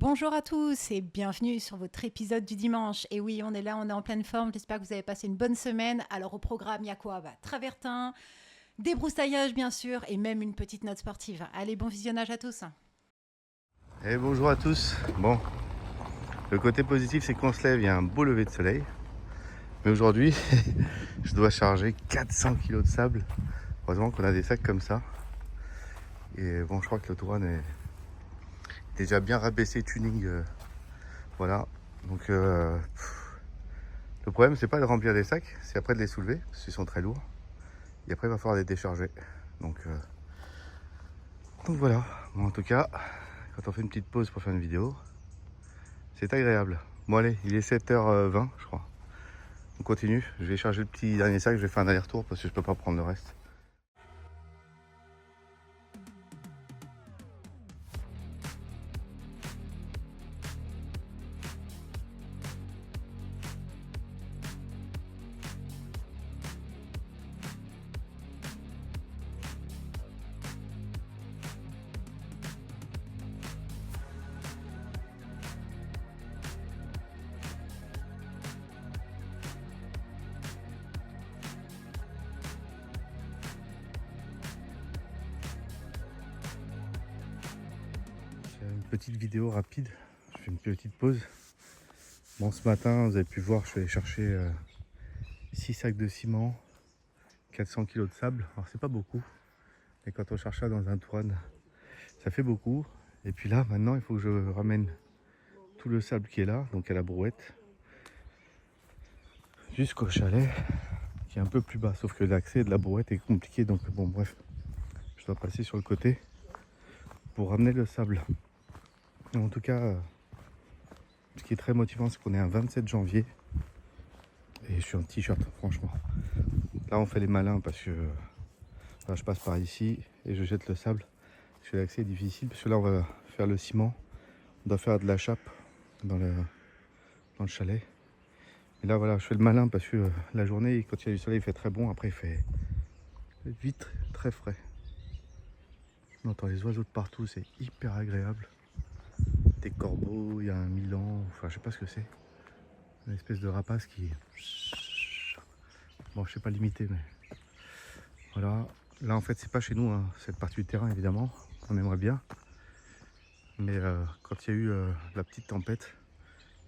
Bonjour à tous et bienvenue sur votre épisode du dimanche. Et oui, on est là, on est en pleine forme. J'espère que vous avez passé une bonne semaine. Alors au programme, il y a quoi? Travertin, débroussaillage bien sûr et même une petite note sportive. Allez, bon visionnage à tous. Et bonjour à tous. Bon, le côté positif c'est qu'on se lève, il y a un beau lever de soleil. Mais aujourd'hui, je dois charger 400 kg de sable. Heureusement qu'on a des sacs comme ça. Et bon, je crois que l'autoroute est déjà bien rabaissé tuning. Voilà. Donc le problème c'est pas de remplir les sacs, c'est après de les soulever, parce qu'ils sont très lourds. Et après il va falloir les décharger. Donc voilà. Bon, en tout cas, quand on fait une petite pause pour faire une vidéo, c'est agréable. Bon allez, il est 7h20 je crois. On continue, je vais charger le petit dernier sac, je vais faire un aller-retour parce que je peux pas prendre le reste. Une petite vidéo rapide, je fais une petite pause. Bon, ce matin, vous avez pu voir, je suis allé chercher 6 sacs de ciment, 400 kg de sable. Alors c'est pas beaucoup, mais quand on cherche ça dans un tourne, ça fait beaucoup. Et puis là, maintenant, il faut que je ramène tout le sable qui est là, donc à la brouette, jusqu'au chalet, qui est un peu plus bas. Sauf que l'accès de la brouette est compliqué, donc bon, bref, je dois passer sur le côté pour ramener le sable. En tout cas, ce qui est très motivant, c'est qu'on est un 27 janvier et je suis en t-shirt, franchement. Là, on fait les malins parce que là, je passe par ici et je jette le sable. Parce que l'accès est difficile parce que là, on va faire le ciment. On doit faire de la chape dans le chalet. Et là, voilà, je fais le malin parce que la journée, quand il y a du soleil, il fait très bon. Après, il fait vite très frais. On entend les oiseaux de partout, c'est hyper agréable. Des corbeaux, il y a un milan, enfin, je sais pas ce que c'est. Une espèce de rapace qui... Bon, je sais pas l'imiter, mais voilà. Là, en fait, c'est pas chez nous, hein, cette partie du terrain, évidemment. On aimerait bien. Mais quand il y a eu la petite tempête,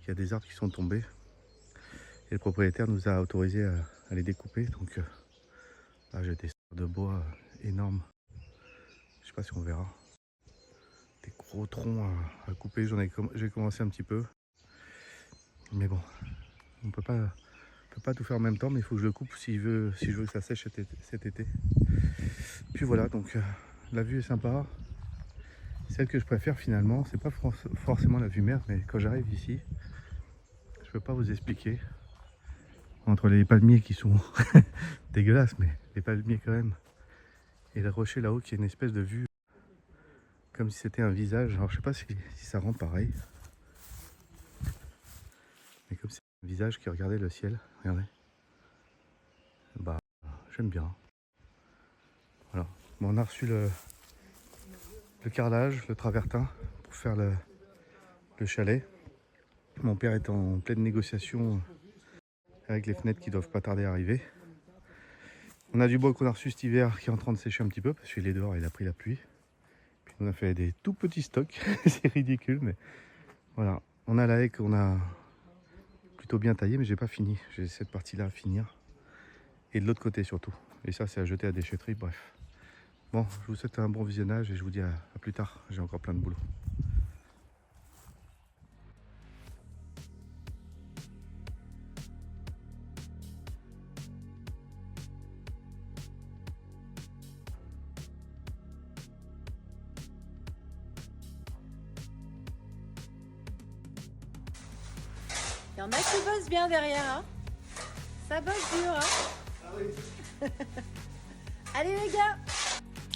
il y a des arbres qui sont tombés. Et le propriétaire nous a autorisé à les découper. Donc là, j'ai des sortes de bois énormes. Je sais pas si on verra. Des gros troncs à couper. J'ai commencé un petit peu. Mais bon, on peut pas tout faire en même temps. Mais il faut que je le coupe si je veux que ça sèche cet été. Puis voilà, donc la vue est sympa. Celle que je préfère finalement, c'est pas forcément la vue mer, mais quand j'arrive ici, je peux pas vous expliquer. Entre les palmiers qui sont dégueulasses, mais les palmiers quand même, et le rocher là-haut qui est une espèce de vue comme si c'était un visage. Alors je sais pas si ça rend pareil, mais comme si c'était un visage qui regardait le ciel. Regardez. Bah, j'aime bien. Voilà. Bon, on a reçu le carrelage, le travertin pour faire le chalet. Mon père est en pleine négociation avec les fenêtres qui doivent pas tarder à arriver. On a du bois qu'on a reçu cet hiver qui est en train de sécher un petit peu parce qu'il est dehors, il a pris la pluie. Puis on a fait des tout petits stocks, c'est ridicule, mais voilà. On a la haie qu'on a plutôt bien taillée, mais j'ai pas fini. J'ai cette partie-là à finir. Et de l'autre côté surtout. Et ça, c'est à jeter à déchetterie, bref. Bon, je vous souhaite un bon visionnage et je vous dis à plus tard. J'ai encore plein de boulot. Il y en a qui bossent bien derrière, hein. Ça bosse dur, hein. Ah oui. Allez les gars.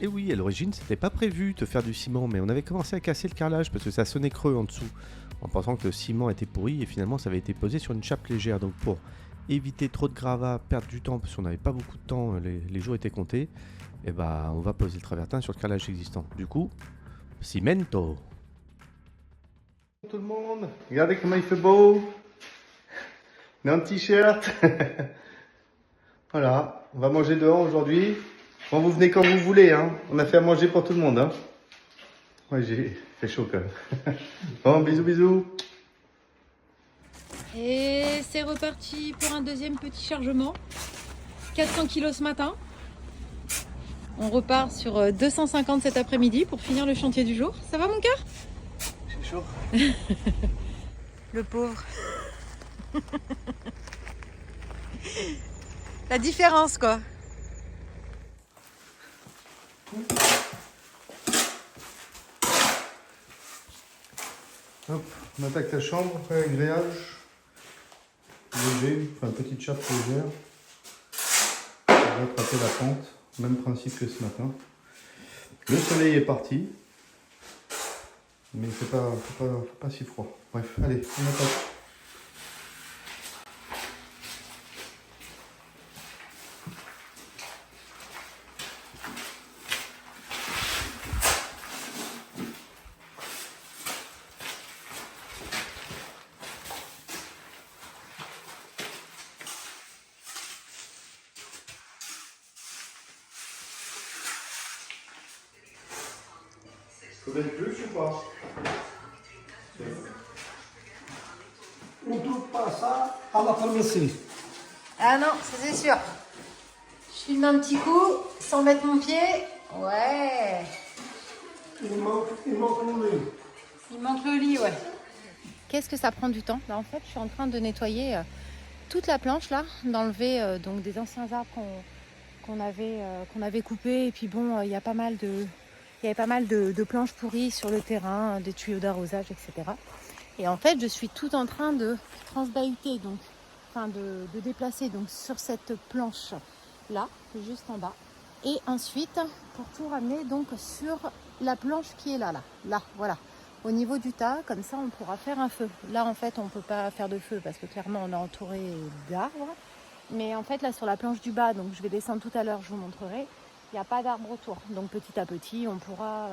Et oui, à l'origine, c'était pas prévu de faire du ciment, mais on avait commencé à casser le carrelage parce que ça sonnait creux en dessous, en pensant que le ciment était pourri et finalement ça avait été posé sur une chape légère. Donc pour éviter trop de gravats, perdre du temps, parce qu'on n'avait pas beaucoup de temps, les jours étaient comptés, et bah on va poser le travertin sur le carrelage existant. Du coup, cimento. Tout le monde, regardez comment il fait beau. On est en t-shirt. Voilà, on va manger dehors aujourd'hui. Bon, vous venez quand vous voulez, hein. On a fait à manger pour tout le monde, hein. Ouais, j'ai fait chaud quand même. Bon, bisous, bisous. Et c'est reparti pour un deuxième petit chargement. 400 kilos ce matin. On repart sur 250 cet après-midi pour finir le chantier du jour. Ça va mon cœur? C'est chaud. Le pauvre. La différence quoi. Hop, on attaque la chambre avec grillage. Léger, enfin petite chape légère. On va attraper la pente. Même principe que ce matin. Le soleil est parti. Mais il fait pas si froid. Bref, allez, on attaque. Faut mettre plus ou pas? On ne trouve pas ça à la pharmacie. Ah non, ça c'est sûr. Je filme un petit coup sans mettre mon pied. Ouais. Il manque le lait. Il manque le lit, ouais. Qu'est-ce que ça prend du temps? Là en fait, je suis en train de nettoyer toute la planche là, d'enlever donc des anciens arbres qu'on avait coupés. Et puis bon, il y avait pas mal de planches pourries sur le terrain, des tuyaux d'arrosage, etc. Et en fait, je suis tout en train de transbahuter, donc, enfin de déplacer donc sur cette planche là, juste en bas. Et ensuite, pour tout ramener donc sur la planche qui est là, voilà. Au niveau du tas, comme ça, on pourra faire un feu. Là, en fait, on ne peut pas faire de feu parce que clairement, on est entouré d'arbres. Mais en fait, là, sur la planche du bas, donc je vais descendre tout à l'heure, je vous montrerai, il n'y a pas d'arbre autour. Donc petit à petit, on pourra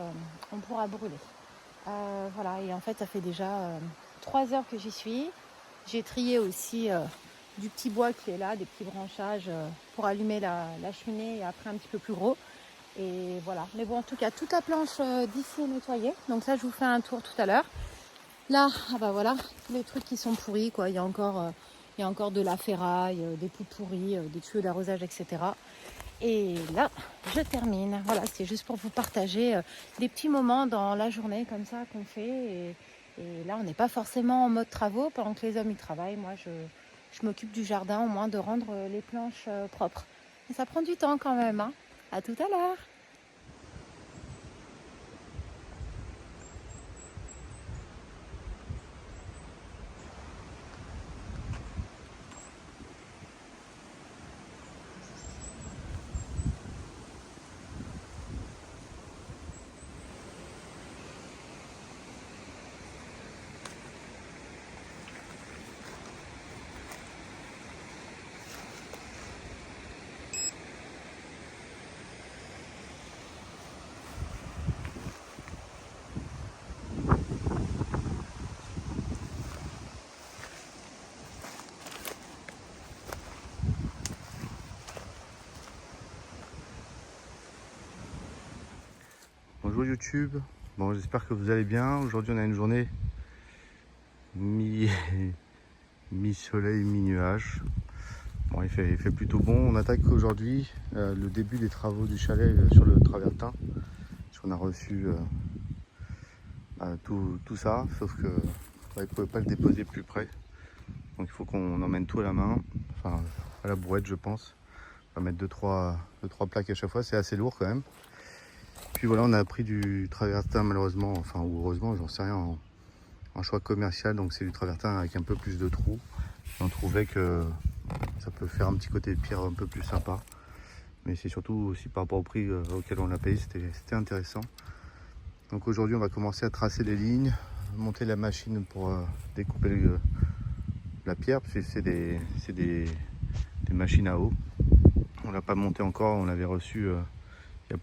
brûler. Voilà, et en fait, ça fait déjà 3 heures que j'y suis. J'ai trié aussi du petit bois qui est là, des petits branchages pour allumer la cheminée et après un petit peu plus gros. Et voilà, mais bon, en tout cas, toute la planche d'ici est nettoyée. Donc ça, je vous fais un tour tout à l'heure. Là, ah bah voilà, tous les trucs qui sont pourris, quoi. Il y a encore de la ferraille, des poutres pourries, des tuyaux d'arrosage, etc. Et là, je termine. Voilà, c'est juste pour vous partager des petits moments dans la journée comme ça qu'on fait. Et là, on n'est pas forcément en mode travaux pendant que les hommes y travaillent. Moi, je m'occupe du jardin, au moins de rendre les planches propres. Et ça prend du temps quand même, hein. À tout à l'heure. Bonjour YouTube, bon j'espère que vous allez bien. Aujourd'hui on a une journée mi-soleil, mi-nuage. Bon il fait plutôt bon. On attaque aujourd'hui le début des travaux du chalet sur le travertin. On a reçu tout ça, sauf que il ne pouvait pas le déposer plus près. Donc il faut qu'on emmène tout à la main, enfin à la brouette je pense. On va mettre 2-3 plaques à chaque fois, c'est assez lourd quand même. Puis voilà, on a pris du travertin malheureusement, enfin ou heureusement, j'en sais rien, en choix commercial. Donc c'est du travertin avec un peu plus de trous. Et on trouvait que ça peut faire un petit côté pierre un peu plus sympa. Mais c'est surtout aussi par rapport au prix auquel on l'a payé, c'était intéressant. Donc aujourd'hui on va commencer à tracer les lignes, monter la machine pour découper la pierre, parce que c'est des machines à eau. On l'a pas monté encore, on l'avait reçu il y a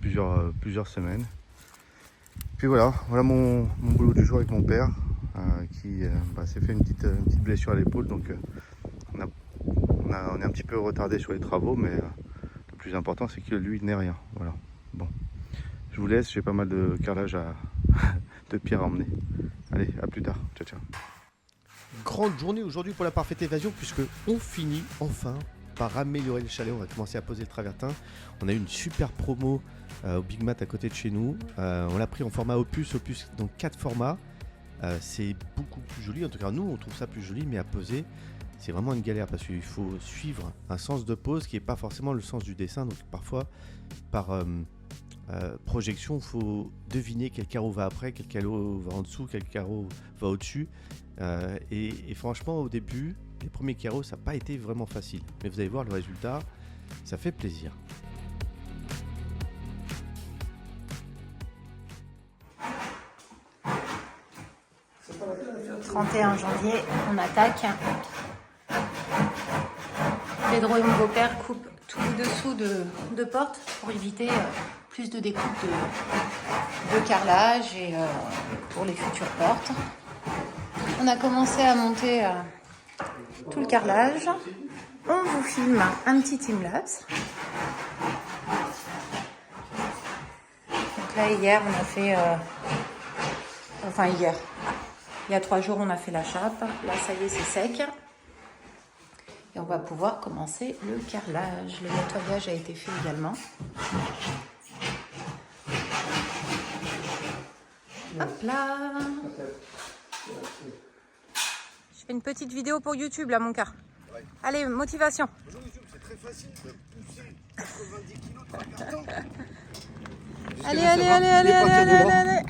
plusieurs semaines. Puis voilà mon boulot du jour avec mon père. qui s'est fait une petite blessure à l'épaule. Donc on est un petit peu retardé sur les travaux, mais le plus important c'est que lui n'ait rien. Voilà. Bon, je vous laisse, j'ai pas mal de carrelage de pierre à emmener. Allez, à plus tard. Ciao, ciao. Grande journée aujourd'hui pour la parfaite évasion, puisque on finit enfin par améliorer le chalet. On va commencer à poser le travertin. On a eu une super promo au Big Mat à côté de chez nous. On l'a pris en format opus, donc 4 formats. C'est beaucoup plus joli, en tout cas nous on trouve ça plus joli, mais à poser c'est vraiment une galère parce qu'il faut suivre un sens de pose qui n'est pas forcément le sens du dessin. Donc parfois par projection il faut deviner quel carreau va après, quel carreau va en dessous, quel carreau va au-dessus. Et franchement au début les premiers carreaux ça n'a pas été vraiment facile, mais vous allez voir le résultat, ça fait plaisir. 31 janvier, on attaque. Pedro et mon beau-père coupent tout le dessous de porte pour éviter plus de découpe de carrelage et pour les futures portes. On a commencé à monter tout le carrelage. On vous filme un petit time-lapse. Donc là, hier, on a fait... hier. Il y a 3 jours, on a fait la chape. Là, ça y est, c'est sec. Et on va pouvoir commencer le carrelage. Le nettoyage a été fait également. Hop là. Je fais une petite vidéo pour YouTube, là, mon cœur. Ouais. Allez, motivation. Bonjour YouTube, c'est très facile de pousser 90 kg dans un carton. Allez.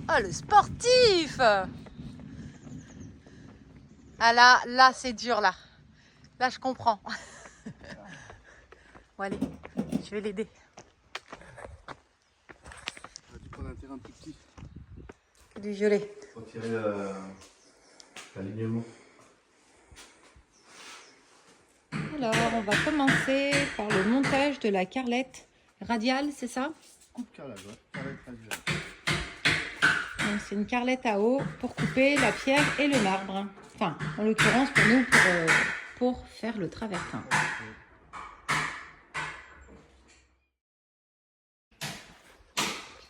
Oh, le sportif! Ah là, c'est dur, là. Là, je comprends. Bon, allez, je vais l'aider. On va dû prendre un terrain plus petit. Du violet. Retirer l'alignement. Alors, on va commencer par le montage de la carrelette radiale, c'est ça? Coupe carrelage, ouais. Carrelette radiale. Donc, c'est une carrelette à eau pour couper la pierre et le marbre. Enfin, en l'occurrence, pour nous, pour faire le travertin.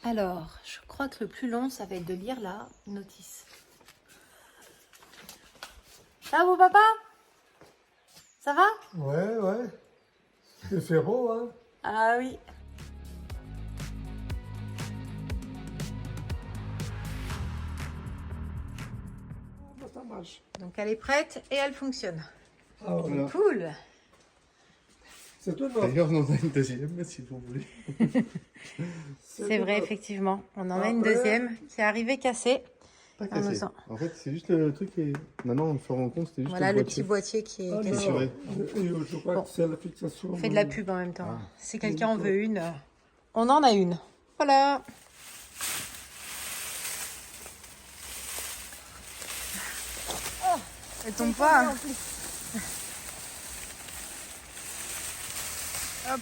Alors, je crois que le plus long, ça va être de lire la notice. Ça va, papa? Ça va? Ouais. Il fait beau, hein? Ah oui. Ça marche. Donc, elle est prête et elle fonctionne. Ah ouais. Voilà. Cool. C'est tout neuf. D'ailleurs, on en a une deuxième, si vous voulez. C'est tout vrai, neuf. effectivement. On en a une Après- deuxième qui est arrivée cassée. Pas On nous cassé. sent. En fait, c'est juste le truc qui est. Maintenant, on se rend compte, c'était juste Voilà le boîtier. petit boîtier qui est Ah, cassé. Assuré. non. Je crois Bon. que c'est la fixation. On fait de la pub en même temps. Ah. Si quelqu'un en veut une, on en a une. Voilà. Oh, elle tombe pas. Hop.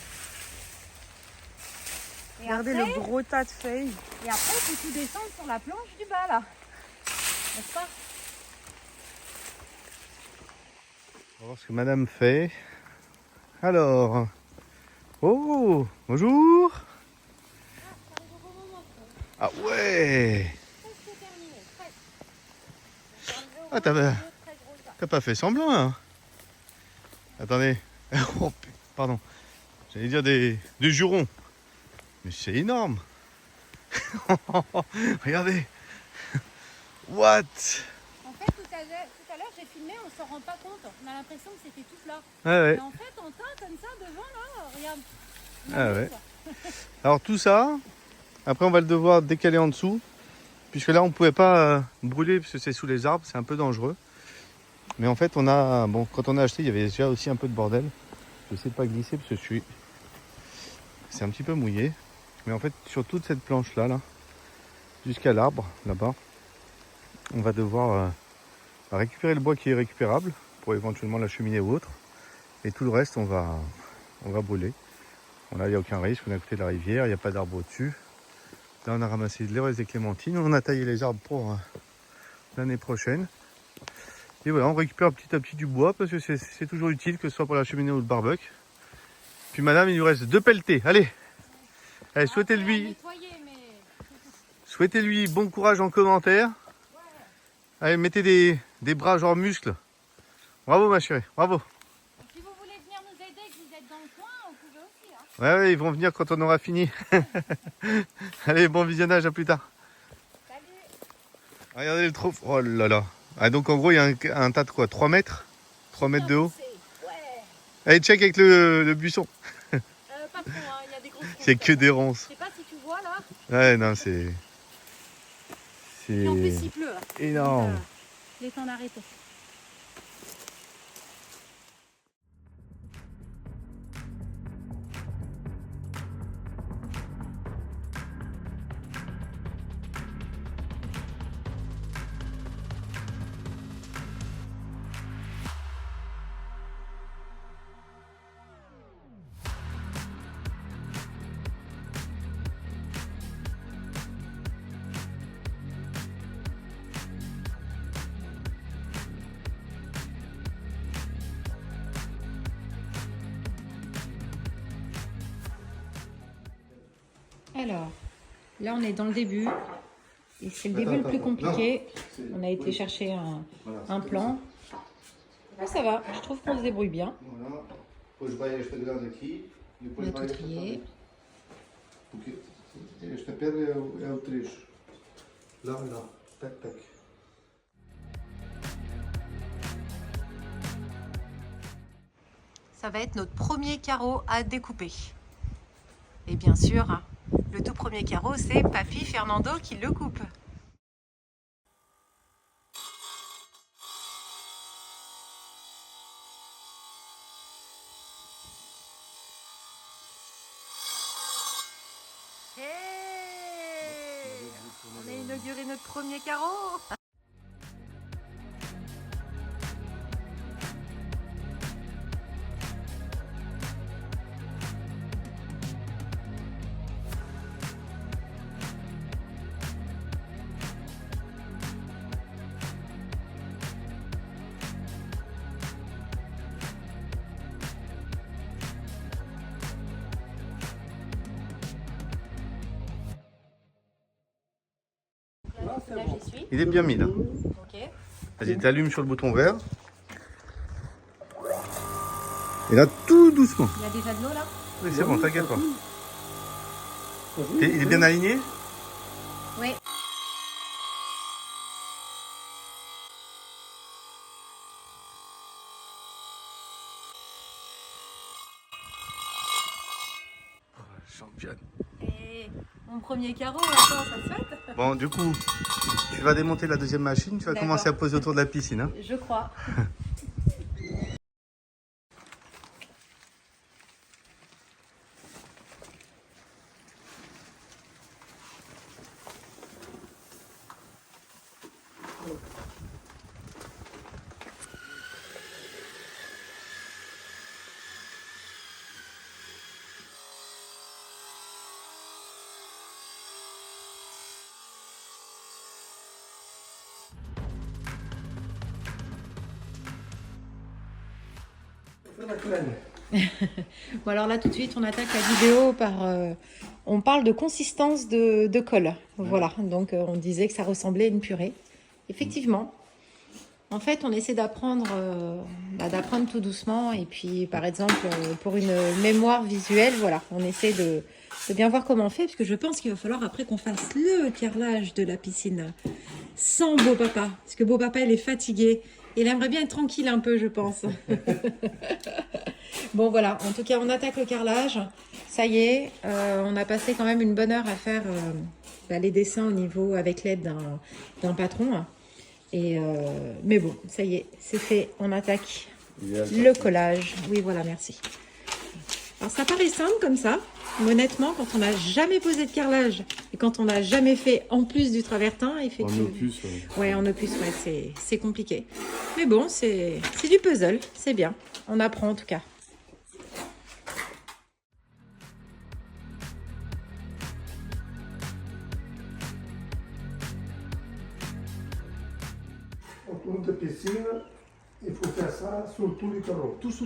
Regardez le gros tas de feuilles. Et après, il faut tout descendre sur la planche du bas, là. N'est-ce pas? On va voir ce que madame fait. Alors. Oh, bonjour. Ah ouais. Ah, t'as pas fait semblant, hein? Attendez. Oh, pardon. J'allais dire des jurons. Mais c'est énorme. Regardez. What? En fait, tout à l'heure, j'ai filmé, on s'en rend pas compte. On a l'impression que c'était tout plat. Ouais. Et en fait, en tas, comme ça, devant, là, regarde. Ah ouais. Alors tout ça, après on va le devoir décaler en dessous, puisque là on pouvait pas brûler parce que c'est sous les arbres, c'est un peu dangereux. Mais en fait quand on a acheté, il y avait déjà aussi un peu de bordel. Je sais pas glisser parce que c'est un petit peu mouillé. Mais en fait sur toute cette planche là, jusqu'à l'arbre là-bas, on va devoir récupérer le bois qui est récupérable pour éventuellement la cheminée ou autre. Et tout le reste on va brûler. Bon, là, il n'y a aucun risque, on est à côté de la rivière, il n'y a pas d'arbre au-dessus. Là, on a ramassé les clémentines. On a taillé les arbres pour l'année prochaine. Et voilà, on récupère petit à petit du bois parce que c'est toujours utile, que ce soit pour la cheminée ou le barbecue. Puis madame, il nous reste 2 pelletés. Allez, souhaitez-lui bon courage en commentaire. Allez, mettez des bras genre muscles. Bravo ma chérie, bravo. Si vous voulez venir nous aider, que vous êtes dans le coin, vous pouvez aussi. Hein. Ouais, ils vont venir quand on aura fini. Allez, bon visionnage, à plus tard. Salut. Regardez le trop. Oh là là. Ah, donc en gros, il y a un tas de quoi, 3 mètres 3 mètres de haut. Ouais. Allez, check avec le buisson. Pas trop, hein. Il y a des grosses ronces. C'est que des ronces. Je sais pas si tu vois là. Ouais, non, c'est Et en plus, il pleut. Là. énorme. Il est temps d'arrêter. Alors, là on est dans le début. Et c'est le début le plus compliqué. On a été chercher un plan. Ah, ça va, je trouve qu'on se débrouille bien. Voilà. Depois vai esta grande aqui. On a tout trié. Porque esta pedra é o trecho. Lá, lá. Tac, tac. Ça va être notre premier carreau à découper. Et bien sûr, le tout premier carreau, c'est Papy Fernando qui le coupe. Hey, on a inauguré notre premier carreau. Là, j'y suis. Il est bien mis là. Ok. Vas-y, t'allumes sur le bouton vert. Et là, tout doucement. Il y a déjà de l'eau là? Oui, c'est bon, t'inquiète pas. Il est bien aligné? Oui. Championne. Et mon premier carreau, attends, ça se fait? Bon, du coup, tu vas démonter la deuxième machine. Tu vas D'accord. commencer à poser autour de la piscine. Hein. Je crois. Bon alors là tout de suite on attaque la vidéo par... on parle de consistance de colle. Voilà, donc on disait que ça ressemblait à une purée. Effectivement. En fait on essaie d'apprendre tout doucement. Et puis par exemple pour une mémoire visuelle, voilà, on essaie de bien voir comment on fait. Parce que je pense qu'il va falloir après qu'on fasse le carrelage de la piscine sans beau papa. Parce que beau papa il est fatigué. Il aimerait bien être tranquille un peu, je pense. Bon, voilà. En tout cas, on attaque le carrelage. Ça y est, on a passé quand même une bonne heure à faire les dessins au niveau avec l'aide d'un patron. Et, mais bon, ça y est, c'est fait. On attaque le collage. Oui, voilà, merci. Alors, ça paraît simple comme ça. Mais honnêtement, quand on n'a jamais posé de carrelage et quand on n'a jamais fait en plus du travertin, effectivement. En opus, ouais. En opus, ouais, c'est compliqué. Mais bon, c'est du puzzle, c'est bien. On apprend en tout cas. ça sur tous les carreaux. Tous.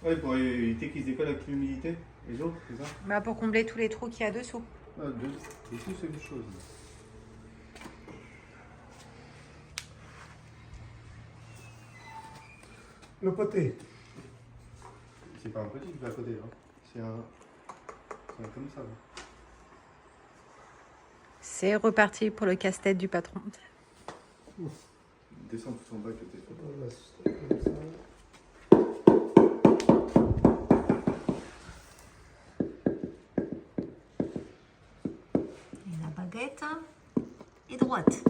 Ouais, pour éviter qu'ils se décollent avec l'humidité, les autres, c'est ça? Bah, pour combler tous les trous qu'il y a dessous. Ah, dessous, c'est une chose. Le côté. C'est pas un petit qui va à côté, hein. C'est un comme ça. Là. C'est reparti pour le casse-tête du patron. Descends tout en bas que t'es fait. Voilà, c'est comme ça. Et la baguette est droite.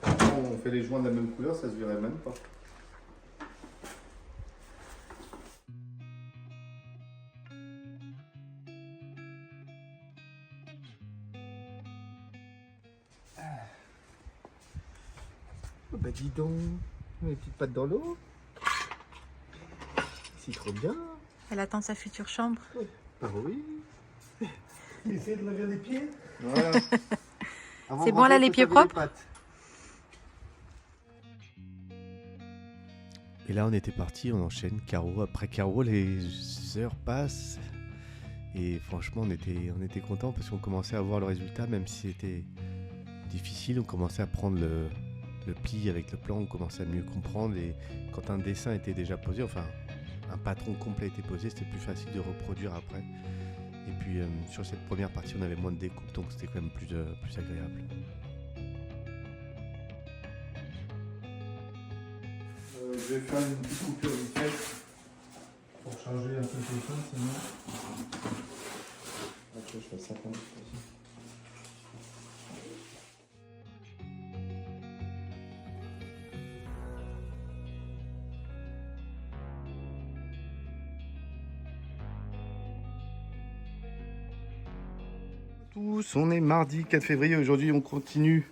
Franchement, on fait les joints de la même couleur, ça se verrait même pas. Oh bah dis donc, mes petites pattes dans l'eau. C'est trop bien. Elle attend sa future chambre. Ah oui. Essaye de laver les pieds. Voilà. C'est bon, là, les pieds propres? Et là, on était parti, on enchaîne carreau après carreau, les heures passent. Et franchement, on était contents parce qu'on commençait à voir le résultat, même si c'était difficile. On commençait à prendre le pli avec le plan, on commençait à mieux comprendre. Et quand un dessin était déjà posé, enfin, un patron complet était posé, c'était plus facile de reproduire après. Et puis, sur cette première partie, on avait moins de découpe, donc c'était quand même plus agréable. Je vais faire une petite coupure vitesse pour changer un peu le téléphone, sinon. Ok, je fais 50 aussi. Tous, on est mardi 4 février. Aujourd'hui, on continue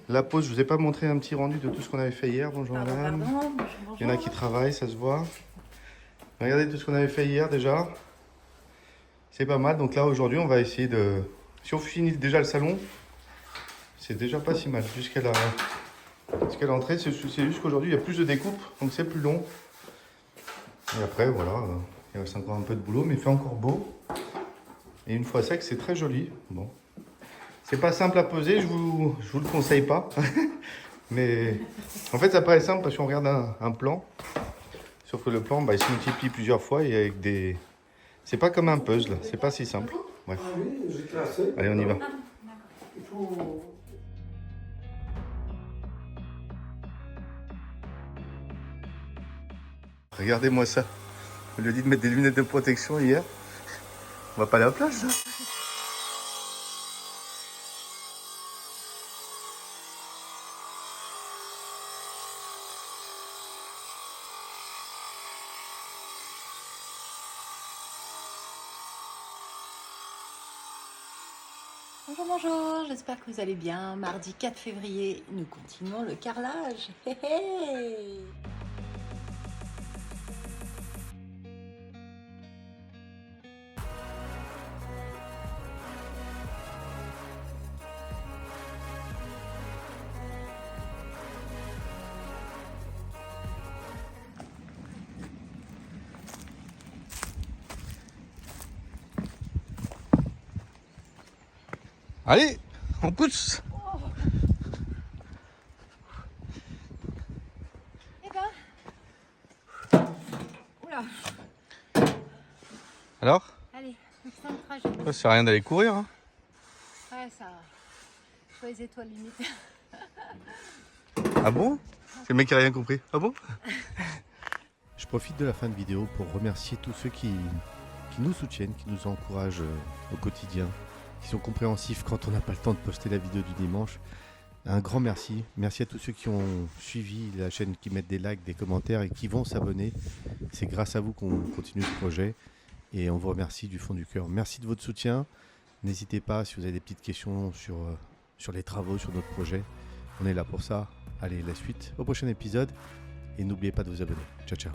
la pause. Je vous ai pas montré un petit rendu de tout ce qu'on avait fait hier. Bonjour madame. Il y en a qui travaillent, ça se voit. Regardez tout ce qu'on avait fait hier déjà. C'est pas mal. Donc là, aujourd'hui, on va essayer de... Si on finit déjà le salon, c'est déjà pas si mal. Jusqu'à l'entrée, c'est juste qu'aujourd'hui, il y a plus de découpe, donc c'est plus long. Et après, voilà, il reste encore un peu de boulot, mais il fait encore beau. Et une fois sec, c'est très joli. Bon. C'est pas simple à poser, je vous le conseille pas. Mais en fait, ça paraît simple parce qu'on regarde un plan. Sauf que le plan, il se multiplie plusieurs fois et avec des... C'est pas comme un puzzle, c'est pas si simple. Bref. Ah oui, j'ai classé. Allez, on y va. Il faut... Regardez-moi ça. On lui a dit de mettre des lunettes de protection hier. On va pas aller à la plage, là. Bonjour, j'espère que vous allez bien. Mardi 4 février, nous continuons le carrelage. Hé hé. Allez, on pousse. Eh ben. Oula. Alors, Allez, le fin de trajet. ça sert à rien d'aller courir. Hein. Ouais, ça. Je vois les étoiles limite. Ah bon? C'est le mec qui a rien compris. Ah bon? Je profite de la fin de vidéo pour remercier tous ceux qui nous soutiennent, qui nous encouragent au quotidien, qui sont compréhensifs quand on n'a pas le temps de poster la vidéo du dimanche. Un grand merci. Merci à tous ceux qui ont suivi la chaîne, qui mettent des likes, des commentaires et qui vont s'abonner. C'est grâce à vous qu'on continue ce projet et on vous remercie du fond du cœur. Merci de votre soutien. N'hésitez pas si vous avez des petites questions sur les travaux, sur notre projet. On est là pour ça. Allez, la suite au prochain épisode et n'oubliez pas de vous abonner. Ciao, ciao.